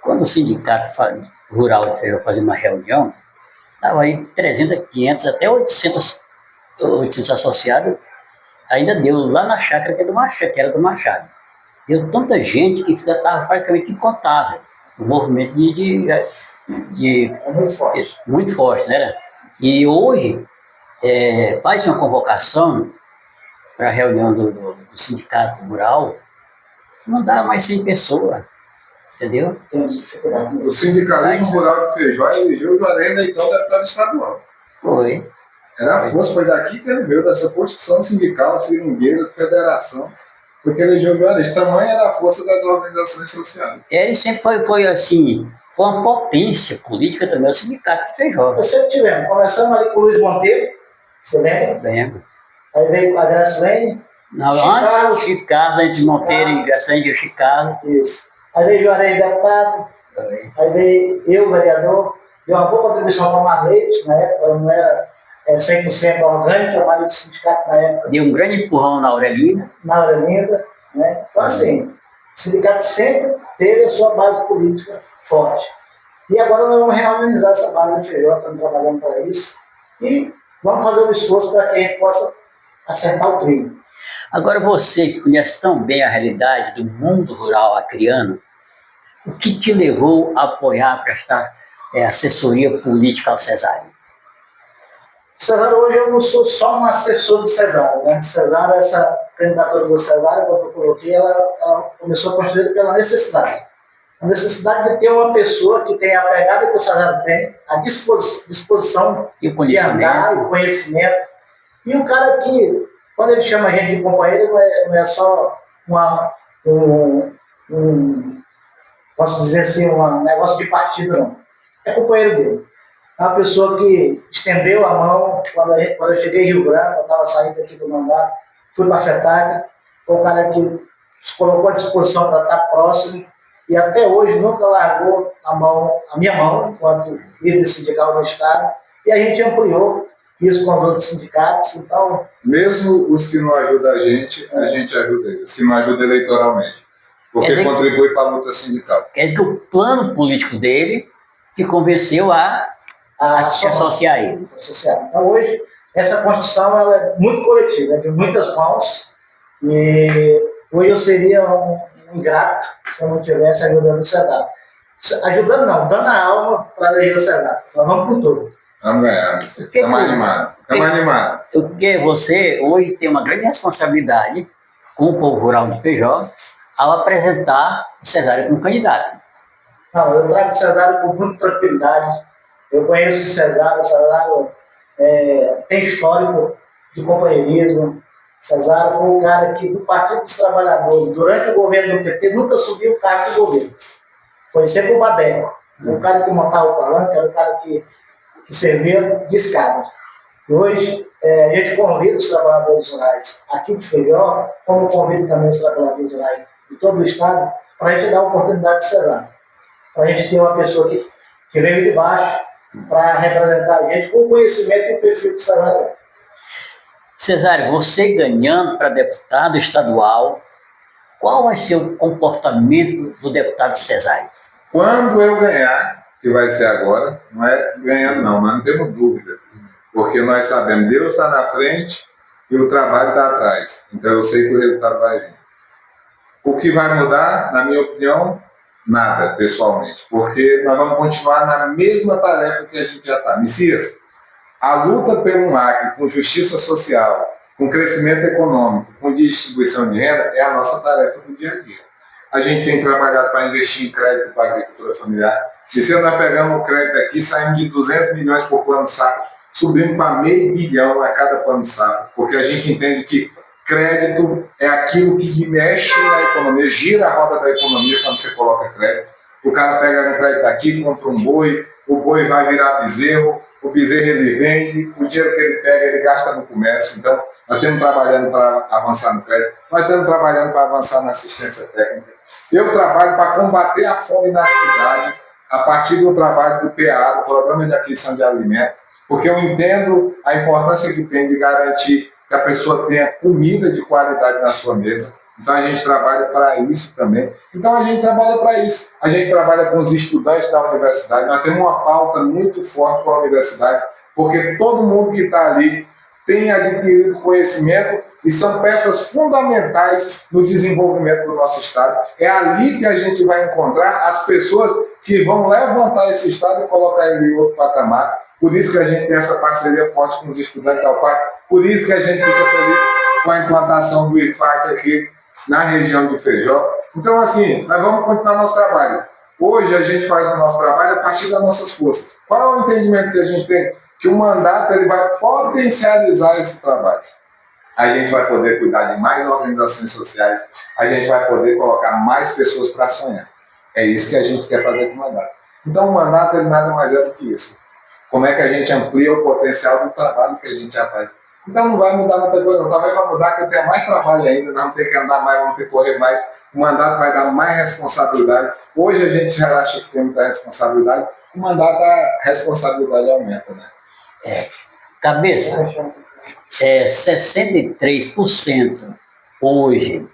quando o sindicato rural de Feijó fazia uma reunião, estava aí 300, 500, até 800 associados, ainda deu lá na chácara que era do Machado. Deu tanta gente que estava praticamente incontável. O movimento é muito forte. Muito forte, né? E hoje, faz uma convocação para a reunião do sindicato rural, não dá mais 100 pessoas, entendeu? O sindicalismo rural de Feijó elegeu o Juarez então deputado estadual. Foi. Era a força, foi daqui que ele veio, dessa construção sindical, seringueira, federação, porque elegeu o Juarez. Tamanha era a força das organizações sociais. Ele sempre foi assim, foi uma potência política também, o sindicato de Feijó. Nós sempre tivemos, começamos ali com o Luiz Monteiro, você lembra? Lembro. Aí veio com a Gracilene. Antes, Chicardo, entre Monteiro e Gracilene e o Chicardo. Isso. Aí veio Juarez, deputado. Aí veio eu, vereador. Deu uma boa contribuição para o Marleite, na época não era 100% orgânico, trabalho do sindicato na época. Deu um grande empurrão na Aurelina. Na Aurelina, né? Então, assim, o sindicato sempre teve a sua base política forte. E agora nós vamos reorganizar essa base de Feijó, estamos trabalhando para isso. E vamos fazer um esforço para que a gente possa acertar o trilho. Agora, você que conhece tão bem a realidade do mundo rural acreano, o que te levou a apoiar, prestar assessoria política ao Cesário? Cesário, hoje eu não sou só um assessor do Cesário, né? Cesário, essa candidatura do Cesário, quando eu coloquei, ela começou a construir pela necessidade. A necessidade de ter uma pessoa que tem a pegada que o Cesário tem, a disposição e o de andar, o conhecimento. E um cara que, quando ele chama a gente de companheiro, não é só posso dizer assim, um negócio de partido, não. É companheiro dele. É uma pessoa que estendeu a mão quando eu cheguei em Rio Branco, eu estava saindo aqui do mandato, fui para a FETAC, foi um cara que se colocou à disposição para estar próximo e até hoje nunca largou a minha mão, enquanto líder sindical do Estado, e a gente ampliou isso com os outros sindicatos. Então, mesmo os que não ajudam a gente ajuda eles, os que não ajudam eleitoralmente, porque contribui para a luta sindical. Quer dizer que o plano político dele que convenceu a se associar a ele. Então, hoje, essa construção ela é muito coletiva, é de muitas mãos, e hoje eu seria um ingrato se eu não estivesse ajudando o Cesário. Ajudando não, dando a alma para eleger o Cesário. Nós vamos com tudo. Vamos ganhar, estamos animados. Porque você hoje tem uma grande responsabilidade com o povo rural de Feijó ao apresentar o Cesário como candidato. Não, eu trago o Cesário com muita tranquilidade. Eu conheço o Cesário tem histórico de companheirismo, Cesário foi um cara que, do Partido dos Trabalhadores, durante o governo do PT, nunca subiu o cargo do governo. Foi sempre o Badeco. Era o cara que montava o palanque, era o cara que servia de escada. E hoje, a gente convida os trabalhadores rurais aqui de Feijó, como convido também os trabalhadores rurais de todo o estado, para a gente dar a oportunidade de Cesário. Para a gente ter uma pessoa que veio de baixo para representar a gente com o conhecimento e o perfil que Cesário é. Cesário, você ganhando para deputado estadual, qual vai ser o comportamento do deputado Cesário? Quando eu ganhar, que vai ser agora, não é ganhando não, mas não temos dúvida. Porque nós sabemos, Deus está na frente e o trabalho está atrás. Então eu sei que o resultado vai vir. O que vai mudar, na minha opinião, nada, pessoalmente. Porque nós vamos continuar na mesma tarefa que a gente já está. Messias, a luta pelo Acre, com justiça social, com crescimento econômico, com distribuição de renda, é a nossa tarefa do dia a dia. A gente tem trabalhado para investir em crédito para a agricultura familiar. E se nós pegamos o crédito aqui, saímos de 200 milhões por plano safra, subimos para $500 milhão a cada plano safra, porque a gente entende que crédito é aquilo que mexe na economia, gira a roda da economia quando você coloca crédito. O cara pega um crédito aqui, compra um boi, o boi vai virar bezerro, o bezerro ele vende, o dinheiro que ele pega ele gasta no comércio. Então, nós estamos trabalhando para avançar no crédito, nós estamos trabalhando para avançar na assistência técnica. Eu trabalho para combater a fome na cidade a partir do trabalho do PA, do Programa de Aquisição de Alimentos, porque eu entendo a importância que tem de garantir que a pessoa tenha comida de qualidade na sua mesa. Então a gente trabalha para isso também. Então a gente trabalha para isso. A gente trabalha com os estudantes da universidade. Nós temos uma pauta muito forte com a universidade, porque todo mundo que está ali tem adquirido conhecimento e são peças fundamentais no desenvolvimento do nosso estado. É ali que a gente vai encontrar as pessoas que vão levantar esse estado e colocar ele em outro patamar. Por isso que a gente tem essa parceria forte com os estudantes da UFAC. Por isso que a gente fica feliz com a implantação do IFAC aqui na região de Feijó. Então, assim, nós vamos continuar nosso trabalho. Hoje a gente faz o nosso trabalho a partir das nossas forças. Qual é o entendimento que a gente tem? Que o mandato ele vai potencializar esse trabalho. A gente vai poder cuidar de mais organizações sociais, a gente vai poder colocar mais pessoas para sonhar. É isso que a gente quer fazer com o mandato. Então, o mandato ele nada mais é do que isso. Como é que a gente amplia o potencial do trabalho que a gente já faz. Então, não vai mudar muita coisa, não. Talvez vai mudar que eu tenha mais trabalho ainda, nós vamos ter que andar mais, vamos ter que correr mais. O mandato vai dar mais responsabilidade. Hoje a gente já acha que tem muita responsabilidade, o mandato, a responsabilidade aumenta, né? Cabeça, 63% hoje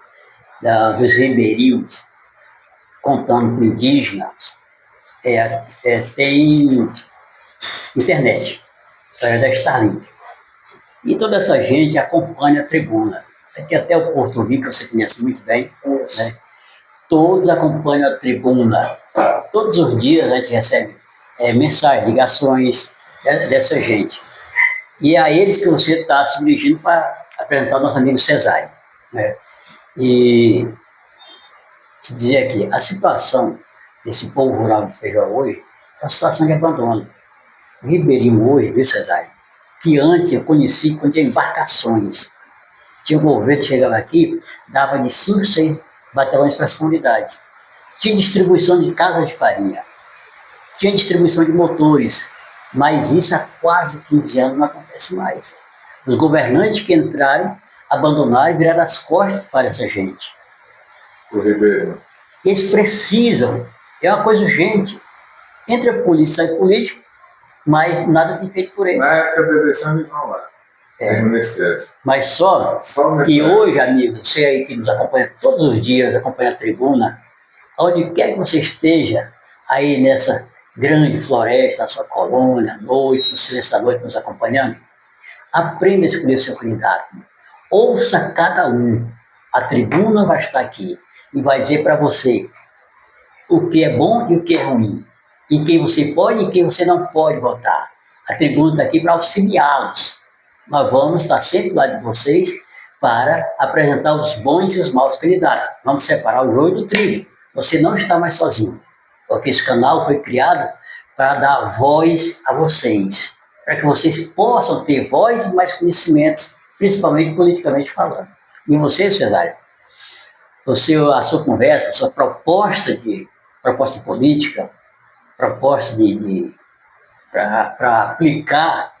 dos ribeirinhos, contando com indígenas, tem internet, da Starlink. E toda essa gente acompanha a tribuna. Aqui até o Porto Rico, que você conhece muito bem, né? Todos acompanham a tribuna. Todos os dias a gente recebe mensagens, ligações dessa gente. E é a eles que você está se dirigindo para apresentar o nosso amigo Cesário, né? E te dizer aqui, a situação desse povo rural de Feijó hoje é uma situação de abandono. O ribeirinho hoje, viu, Cesário, que antes eu conheci quando tinha embarcações. Tinha um governo que chegava aqui, dava de 5, 6 batalhões para as comunidades. Tinha distribuição de casas de farinha, tinha distribuição de motores, mas isso há quase 15 anos não acontece mais. Os governantes que entraram, abandonaram e viraram as costas para essa gente. O Ribeiro. Eles precisam, é uma coisa urgente. Entre a polícia e político, mas nada tem feito por eles. Na época da eleição eles vão lá. Não esquece. Mas só que hoje, amigo, você aí que nos acompanha todos os dias, acompanha a tribuna, onde quer que você esteja, aí nessa grande floresta, na sua colônia, à noite, no silêncio da noite nos acompanhando, aprenda a escolher o seu candidato. Ouça cada um. A tribuna vai estar aqui e vai dizer para você o que é bom e o que é ruim, em quem você pode e em quem você não pode votar. A tribuna está aqui para auxiliá-los. Nós vamos estar sempre do lado de vocês para apresentar os bons e os maus candidatos. Vamos separar o joio do trigo. Você não está mais sozinho, porque esse canal foi criado para dar voz a vocês, para que vocês possam ter voz e mais conhecimentos principalmente politicamente falando. E você, Cesário, a sua conversa, a sua proposta política, proposta para aplicar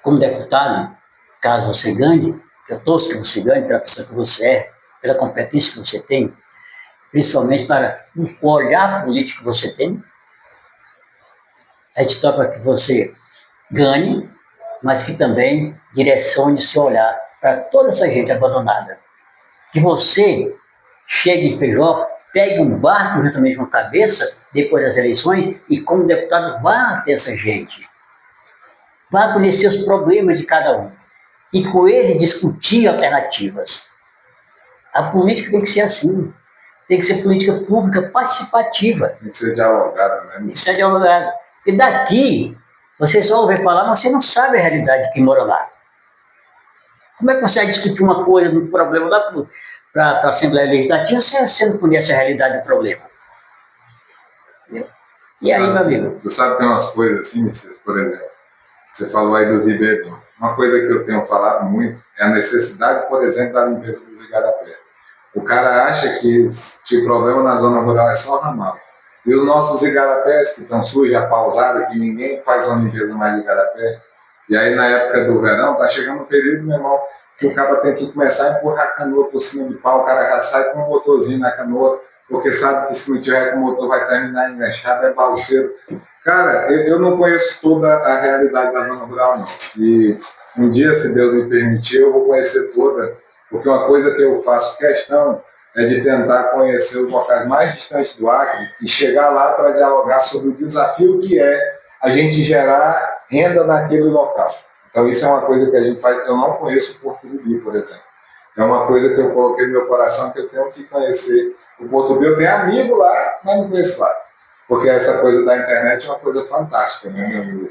como deputado, caso você ganhe, eu torço que você ganhe pela pessoa que você é, pela competência que você tem, principalmente para o olhar político que você tem. A gente toca que você ganhe, mas que também direcione seu olhar para toda essa gente abandonada. Que você chegue em Feijó, pegue um barco justamente com a cabeça, depois das eleições, e como deputado vá até essa gente. Vá conhecer os problemas de cada um. E com eles discutir alternativas. A política tem que ser assim. Tem que ser política pública participativa. Tem que ser dialogada, né? Tem que ser dialogada. E daqui, você só ouve falar, mas você não sabe a realidade de quem mora lá. Como é que você vai discutir uma coisa, um problema lá para a Assembleia Legislativa, se você não conhece a realidade do problema? Entendeu? E aí, meu amigo? Você sabe que tem umas coisas assim, Messias, por exemplo, você falou aí dos ribeirinhos. Uma coisa que eu tenho falado muito é a necessidade, por exemplo, da limpeza dos igarapés. O cara acha que o problema na zona rural é só o ramal. E os nossos igarapés que estão sujos, pausados, que ninguém faz uma limpeza mais de igarapé. E aí, na época do verão, tá chegando um período, meu irmão, que o cara tem que começar a empurrar a canoa por cima de pau, o cara já sai com um motorzinho na canoa, porque sabe que se não tiver com o motor vai terminar enganchado, é balseiro. Cara, eu não conheço toda a realidade da zona rural, não. E um dia, se Deus me permitir, eu vou conhecer toda, porque uma coisa que eu faço questão é de tentar conhecer os locais mais distantes do Acre e chegar lá para dialogar sobre o desafio que é a gente gerar renda naquele local. Então, isso é uma coisa que a gente faz. Eu não conheço o Porto Rubi, por exemplo. É uma coisa que eu coloquei no meu coração, que eu tenho que conhecer o Porto Rubi. Eu tenho amigo lá, mas não conheço lá. Porque essa coisa da internet é uma coisa fantástica, né, meu amigo?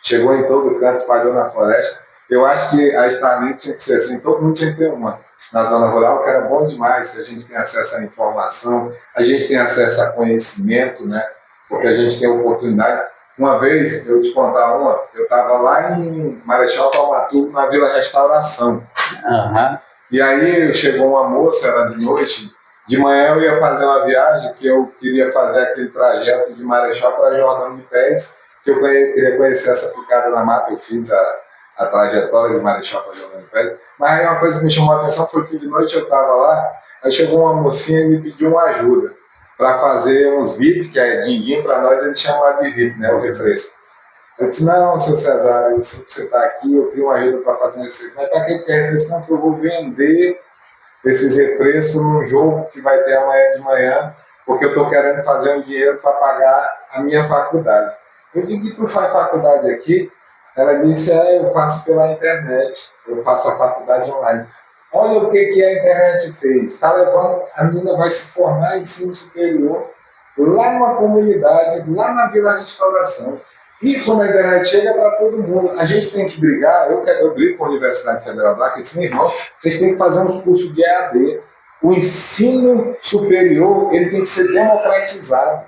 Chegou em todo canto, espalhou na floresta. Eu acho que a Starlink tinha que ser assim, todo mundo tinha que ter uma. Na zona rural, que era bom demais, que a gente tem acesso à informação, a gente tem acesso a conhecimento, né? Porque a gente tem oportunidade. Uma vez, eu te contar uma, eu estava lá em Marechal Taumaturgo, na Vila Restauração. Uhum. E aí chegou uma moça, era de noite, de manhã eu ia fazer uma viagem, que eu queria fazer aquele trajeto de Marechal para Jordão de Pés, que eu queria conhecer essa picada na mata, eu fiz a trajetória de Marechal para Jordão de Pés. Mas aí uma coisa que me chamou a atenção foi que de noite eu estava lá, aí chegou uma mocinha e me pediu uma ajuda para fazer uns VIP, que é din-din para nós, eles chamam lá de VIP, né, o refresco. Eu disse, não, seu Cesário, se você está aqui, eu queria uma ajuda para fazer isso. Mas para que quer refresco? Não, que eu vou vender esses refrescos num jogo que vai ter amanhã de manhã, porque eu estou querendo fazer um dinheiro para pagar a minha faculdade. Eu digo que tu faz faculdade aqui? Ela disse, eu faço pela internet, eu faço a faculdade online. Olha o que a internet fez. Está levando, a menina vai se formar em ensino superior, lá numa comunidade, lá na Vila Restauração. E quando a internet chega para todo mundo, a gente tem que brigar, eu brigo com a Universidade Federal do Acre, eu disse, meu irmão, vocês têm que fazer uns cursos de EAD. O ensino superior, ele tem que ser democratizado.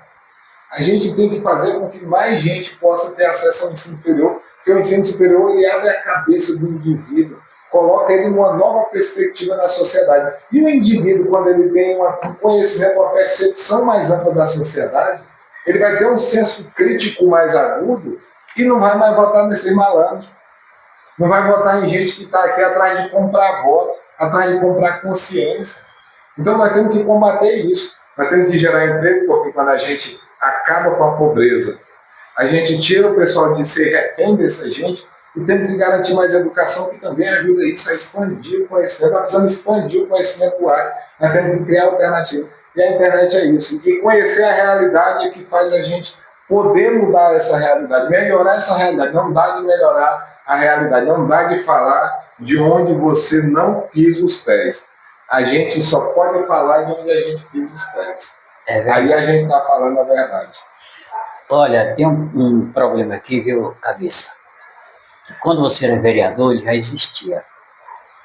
A gente tem que fazer com que mais gente possa ter acesso ao ensino superior, porque o ensino superior, ele abre a cabeça do indivíduo, coloca ele numa nova perspectiva na sociedade. E o indivíduo, quando ele tem um conhecimento, uma percepção mais ampla da sociedade, ele vai ter um senso crítico mais agudo e não vai mais votar nesses malandros. Não vai votar em gente que está aqui atrás de comprar voto, atrás de comprar consciência. Então nós temos que combater isso. Nós temos que gerar emprego, porque quando a gente acaba com a pobreza, a gente tira o pessoal de ser refém dessa gente e temos que garantir mais educação, que também ajuda isso a expandir o conhecimento. Nós precisamos expandir o conhecimento do Acre. Nós temos que criar alternativas. E a internet é isso. E conhecer a realidade é que faz a gente poder mudar essa realidade, melhorar essa realidade. Não dá de melhorar a realidade, não dá de falar de onde você não pisa os pés. A gente só pode falar de onde a gente pisa os pés. Aí a gente está falando a verdade. Olha, tem um problema aqui, viu, Cabeça? Quando você era vereador, ele já existia.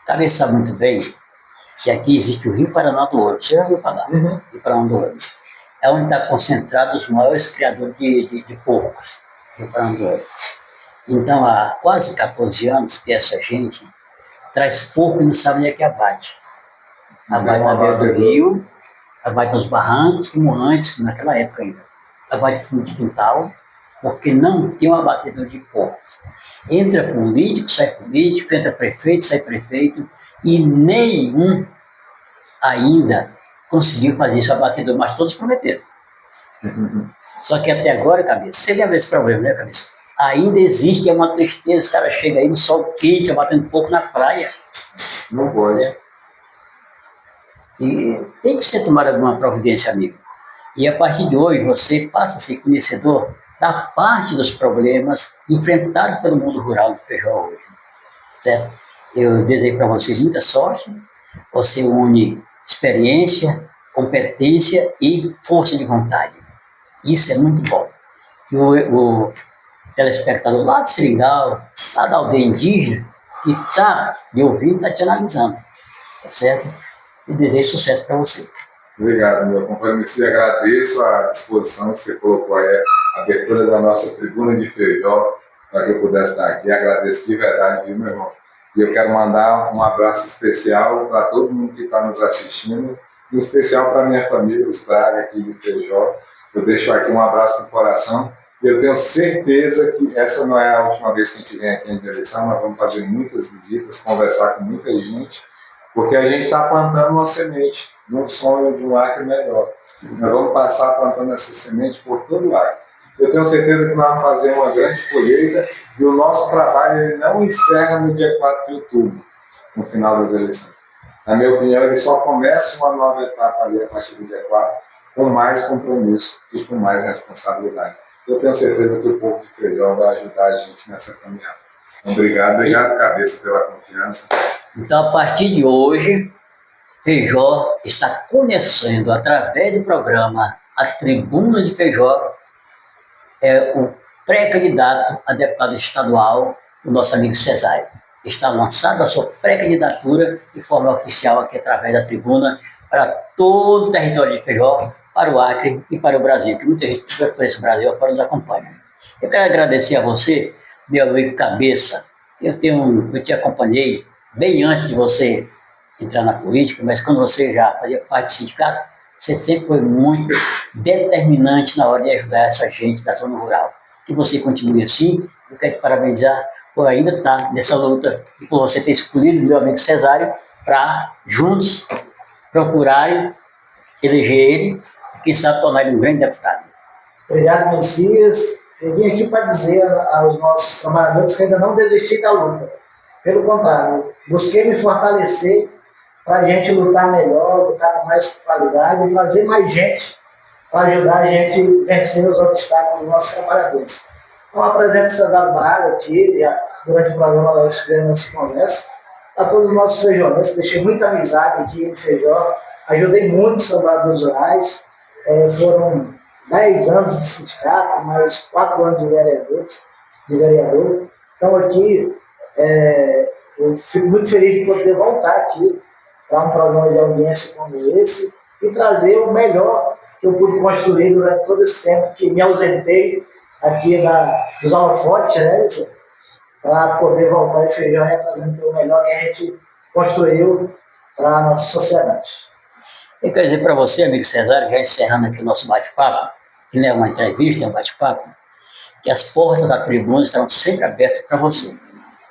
Cabeça sabe muito bem que aqui existe o Rio Paraná do Ouro. Você já ouviu falar? Uhum. Rio Paraná do Ouro. É onde está concentrado os maiores criadores de porcos. Rio Paraná do Ouro. Então, há quase 14 anos que essa gente traz pouco e não sabe onde é que abate. Abate na beira do rio, abate nos barrancos, como antes, naquela época ainda. Abate fundo de quintal, porque não tem um abatedor de porcos. Entra político, sai político, entra prefeito, sai prefeito, e nenhum ainda conseguiu fazer isso abatedor, mas todos prometeram. Só que até agora, Cabeça, você lembra desse problema, né, Cabeça? Ainda existe, é uma tristeza, os caras chegam aí no sol quente, abatendo pouco na praia. Não pode. E tem que ser tomada alguma providência, amigo. E a partir de hoje, você passa a ser conhecedor da parte dos problemas enfrentados pelo mundo rural do Feijó hoje. Certo? Eu desejo para você muita sorte. Você une experiência, competência e força de vontade. Isso é muito bom. E o telespectador lá de Seringal, lá da aldeia indígena, que está de ouvido, está te analisando. Tá certo? E desejo sucesso para você. Obrigado, meu companheiro. Agradeço a disposição que você colocou aí, a abertura da nossa tribuna de Feijó, para que eu pudesse estar aqui. Agradeço de verdade, viu, meu irmão? E eu quero mandar um abraço especial para todo mundo que está nos assistindo, em especial para a minha família, os Braga aqui de Feijó. Eu deixo aqui um abraço no coração. E eu tenho certeza que essa não é a última vez que a gente vem aqui em direção. Nós vamos fazer muitas visitas, conversar com muita gente, porque a gente está plantando uma semente num sonho de um Acre melhor. Nós vamos passar plantando essa semente por todo o Acre. Eu tenho certeza que nós vamos fazer uma grande colheita e o nosso trabalho ele não encerra no dia 4 de outubro, no final das eleições. Na minha opinião, ele só começa uma nova etapa ali a partir do dia 4, com mais compromisso e com mais responsabilidade. Eu tenho certeza que o povo de Feijó vai ajudar a gente nessa caminhada. Obrigado, Cabeça, pela confiança. Então, a partir de hoje, Feijó está começando, através do programa A Tribuna de Feijó, o pré-candidato a deputado estadual, o nosso amigo Cesário. Está lançada a sua pré-candidatura de forma oficial aqui através da tribuna para todo o território de Feijó, para o Acre e para o Brasil, que muita gente por esse Brasil afora nos acompanha. Eu quero agradecer a você, meu amigo Cabeça. Eu te acompanhei bem antes de você entrar na política, mas quando você já fazia parte do sindicato, você sempre foi muito determinante na hora de ajudar essa gente da zona rural. Que você continue assim, eu quero te parabenizar por ainda estar nessa luta e por você ter escolhido o meu amigo Cesário para juntos procurarem eleger ele e quem sabe tornar ele um grande deputado. Obrigado, Messias. Eu vim aqui para dizer aos nossos trabalhadores que ainda não desisti da luta. Pelo contrário, busquei me fortalecer para a gente lutar melhor, lutar com mais qualidade e trazer mais gente para ajudar a gente a vencer os obstáculos dos nossos trabalhadores. Então, apresento o Cesário Braga aqui, durante o programa nós fizemos essa conversa, a todos os nossos feijoanenses, deixei muita amizade aqui em Feijó, ajudei muito os trabalhadores rurais, foram 10 anos de sindicato, mais 4 anos de vereador. Então, aqui, eu fico muito feliz de poder voltar aqui para um programa de audiência como esse e trazer o melhor que eu pude construir durante todo esse tempo que me ausentei aqui dos holofotes, né, para poder voltar em Feijó e representar o melhor que a gente construiu para a nossa sociedade. Eu quero dizer para você, amigo Cesário, já encerrando aqui o nosso bate-papo, que não é uma entrevista, é um bate-papo, que as portas da tribuna estarão sempre abertas para você.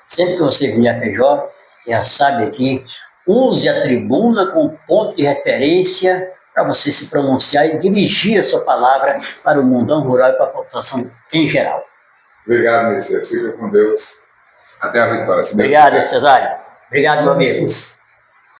Sempre que você vier a Feijó, já sabe aqui, use a tribuna como ponto de referência para você se pronunciar e dirigir a sua palavra para o mundão rural e para a população em geral. Obrigado, Messias. Fica com Deus. Até a vitória. Obrigado, Cesário. Obrigado, meu amigo.